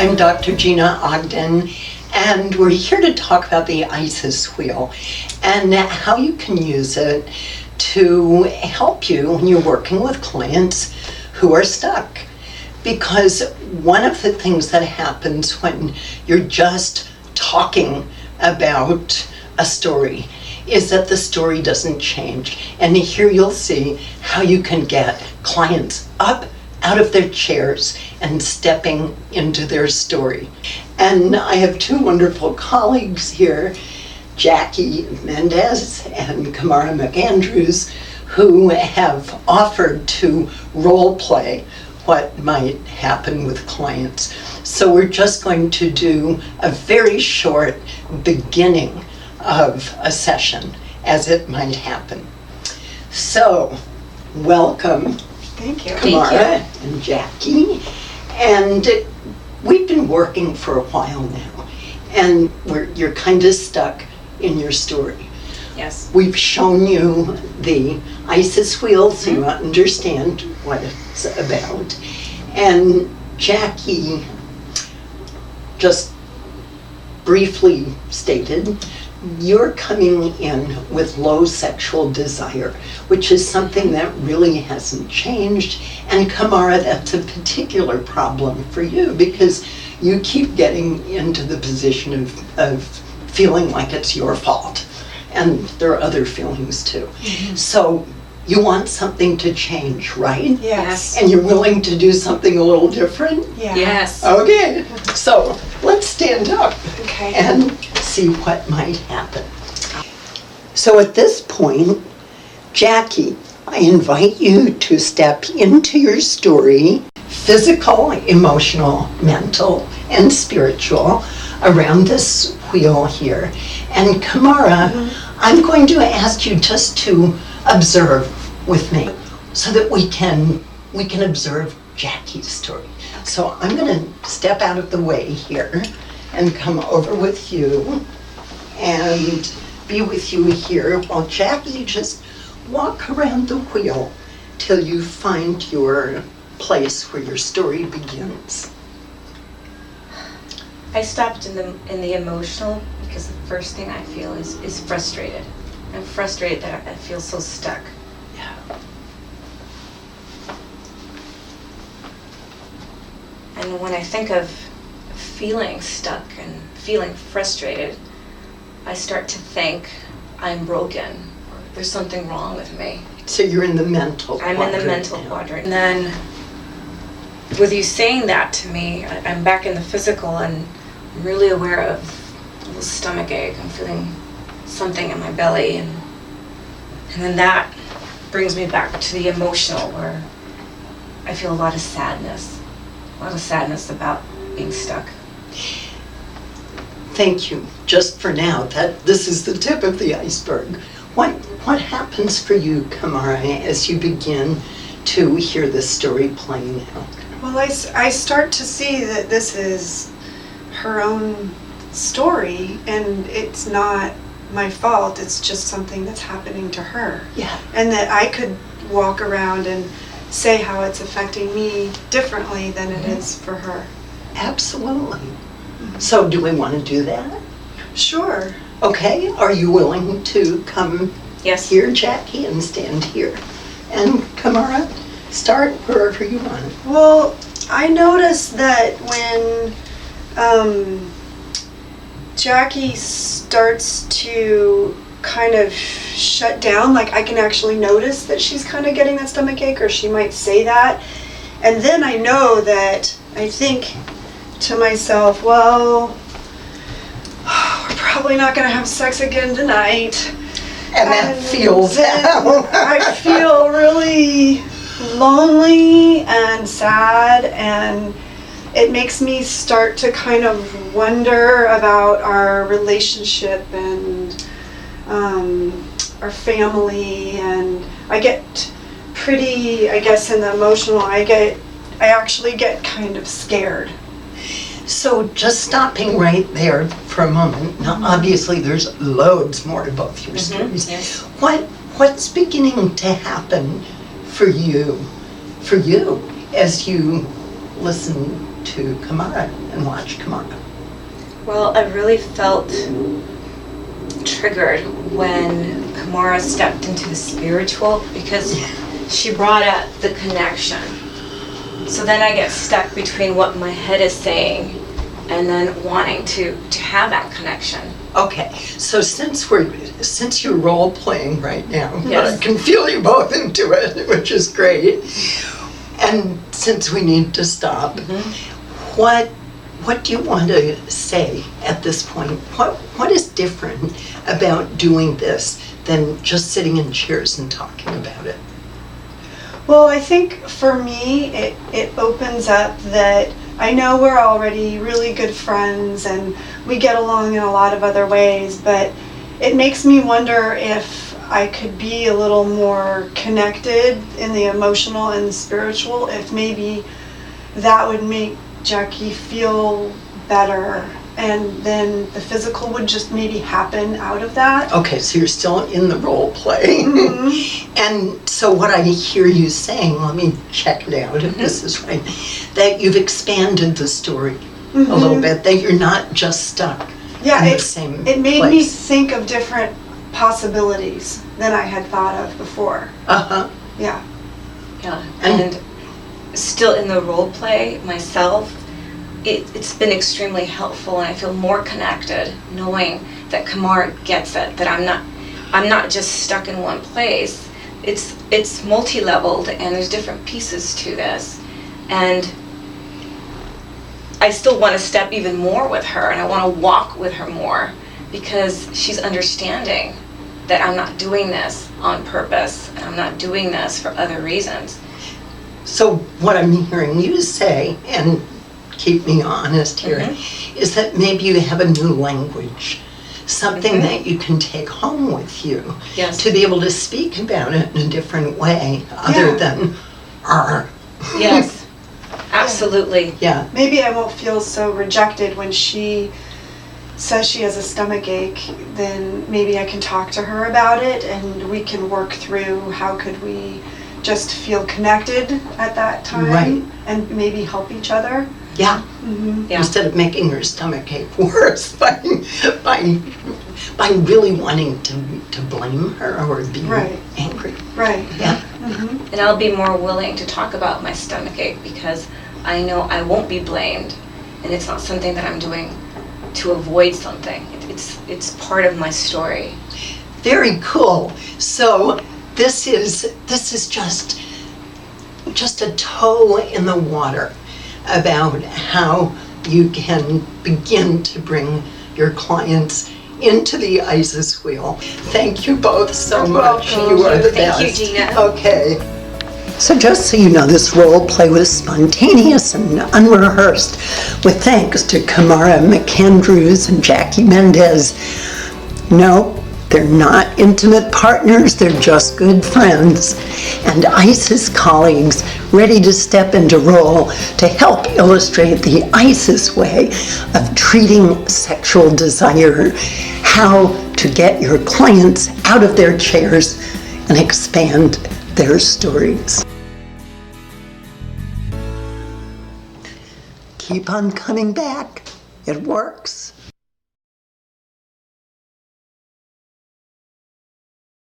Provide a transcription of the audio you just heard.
I'm Dr. Gina Ogden, and we're here to talk about the ISIS wheel and how you can use it to help you when you're working with clients who are stuck. Because one of the things that happens when you're just talking about a story is that the story doesn't change. And here you'll see how you can get clients up out of their chairs and stepping into their story. And I have two wonderful colleagues here, Jackie Mendez and Kamara McAndrews, who have offered to role play what might happen with clients. So we're just going to do a very short beginning of a session as it might happen. So, welcome. Thank you. Kamara and Jackie. And we've been working for a while now, and you're kind of stuck in your story. Yes. We've shown you the ISIS wheel so you understand what it's about. And Jackie just briefly stated, you're coming in with low sexual desire, which is something that really hasn't changed. And Kamara, that's a particular problem for you because you keep getting into the position of feeling like it's your fault. And there are other feelings too. Mm-hmm. So you want something to change, right? Yes. And you're willing to do something a little different? Yeah. Yes. Okay, so let's stand up Okay. and see what might happen. So at this point, Jackie, I invite you to step into your story, physical, emotional, mental, and spiritual, around this wheel here. And Kamara, I'm going to ask you just to observe with me so that we can observe Jackie's story. So I'm going to step out of the way here and come over with you and be with you here while Jackie just walk around the wheel till you find your place where your story begins. I stopped in the emotional because the first thing I feel is frustrated. I'm frustrated that I feel so stuck. Yeah. And when I think of feeling stuck and feeling frustrated, I start to think I'm broken or there's something wrong with me. So you're in the mental I'm quadrant in the mental now. quadrant. And then with you saying that to me, I'm back in the physical and I'm really aware of a little stomach ache. I'm feeling something in my belly, and then that brings me back to the emotional where I feel a lot of sadness about being stuck. Thank you. Just for now, this is the tip of the iceberg. What happens for you, Kamara, as you begin to hear this story playing out? Well, I start to see that this is her own story and it's not my fault. It's just something that's happening to her. Yeah. And that I could walk around and say how it's affecting me differently than it is for her. Absolutely. So do we want to do that? Sure. Okay, are you willing to come Yes. here, Jackie, and stand here? And Kamara, start wherever you want. Well, I noticed that when Jackie starts to kind of shut down, like I can actually notice that she's kind of getting that stomach ache, or she might say that. And then I know that I think to myself, well, we're probably not going to have sex again tonight. And that feels then out. I feel really lonely and sad, and it makes me start to kind of wonder about our relationship and our family, and I get pretty, I guess in the emotional, I actually get kind of scared. So just stopping right there for a moment. Now, obviously, there's loads more to both your stories. Yes. What's beginning to happen for you as you listen to Kamara and watch Kamara? Well, I really felt triggered when Kamara stepped into the spiritual because she brought up the connection. So then I get stuck between what my head is saying and then wanting to have that connection. Okay, so since you're role playing right now, Yes. I can feel you both into it, which is great. And since we need to stop, what do you want to say at this point? What is different about doing this than just sitting in chairs and talking about it? Well, I think for me, it opens up that I know we're already really good friends and we get along in a lot of other ways, but it makes me wonder if I could be a little more connected in the emotional and the spiritual, if maybe that would make Jackie feel better, and then the physical would just maybe happen out of that. Okay, so you're still in the role play. And so what I hear you saying, let me check it out if this is right, that you've expanded the story a little bit, that you're not just stuck in the same it made place. me think of different possibilities than I had thought of before. Yeah. Yeah, and still in the role play myself, it's been extremely helpful, and I feel more connected knowing that Kamara gets it, that I'm not just stuck in one place. It's multi-leveled, and there's different pieces to this, and I still want to step even more with her, and I want to walk with her more because she's understanding that I'm not doing this on purpose, and I'm not doing this for other reasons. So what I'm hearing you say, and keep me honest here, is that maybe you have a new language, something that you can take home with you to be able to speak about it in a different way other than "R." Yes, absolutely. Yeah. Maybe I won't feel so rejected when she says she has a stomach ache, then maybe I can talk to her about it and we can work through how could we just feel connected at that time and maybe help each other. Yeah. Yeah. Instead of making her stomach ache worse by really wanting to blame her or be angry. Right. Yeah. And I'll be more willing to talk about my stomach ache because I know I won't be blamed, and it's not something that I'm doing to avoid something. It's part of my story. Very cool. So this is just a toe in the water about how you can begin to bring your clients into the ISIS wheel. Thank you both so much. You are the best. Thank you, Gina. Okay. So just so you know, this role play was spontaneous and unrehearsed, with thanks to Kamara McAndrews and Jackie Mendez. No, they're not intimate partners, they're just good friends, and ISIS colleagues ready to step into role to help illustrate the ISIS way of treating sexual desire, how to get your clients out of their chairs and expand their stories. Keep on coming back. It works.